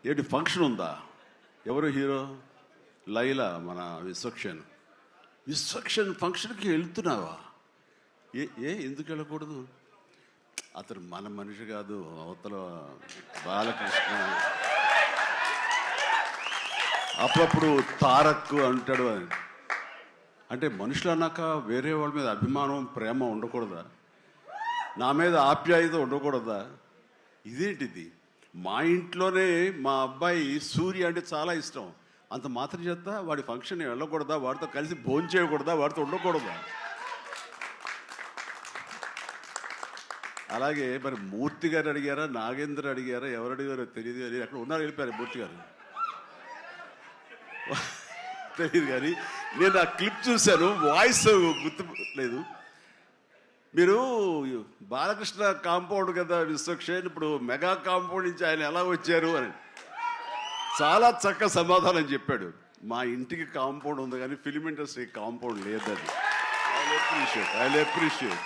ఏంటి ఫంక్షన్ ఉందా? ఎవరు హీరో? లైలా, మన విశ్వక్షన్ ఫంక్షన్కి వెళ్తున్నావా? ఏ ఏ ఎందుకు వెళ్ళకూడదు? అతను మన మనిషి కాదు, అవతల బాలకృష్ణ. అప్పుడప్పుడు తారక్ అంటాడు అని. అంటే మనుషులు అన్నాక వేరే వాళ్ళ మీద అభిమానం, ప్రేమ ఉండకూడదా? నా మీద ఆప్యాయత ఉండకూడదా? ఇదేంటిది? మా ఇంట్లోనే మా అబ్బాయి సూర్య అంటే చాలా ఇష్టం. అంత మాత్రం చేత వాడి ఫంక్షన్ వెళ్ళకూడదా? వాడితో కలిసి భోజనం చేయకూడదా? వాడితో ఉండకూడదా? అలాగే మరి మూర్తి గారు అడిగారా, నాగేంద్ర అడిగారా, ఎవరు అడిగారో తెలియదు కానీ అక్కడ ఉన్నారు, వెళ్ళిపోయారు మూర్తి గారు. తెలియదు కానీ నేను ఆ క్లిప్ చూశాను, వాయిస్ గుర్తు లేదు. మీరు బాలకృష్ణ కాంపౌండ్ కదా విశ్వక్సేన్, ఇప్పుడు మెగా కాంపౌండ్ నుంచి ఆయన ఎలా వచ్చారు అని చాలా చక్కగా సమాధానం చెప్పాడు. మా ఇంటికి కాంపౌండ్ ఉంది కానీ ఫిలిం ఇండస్ట్రీ కాంపౌండ్ లేదని. I appreciate.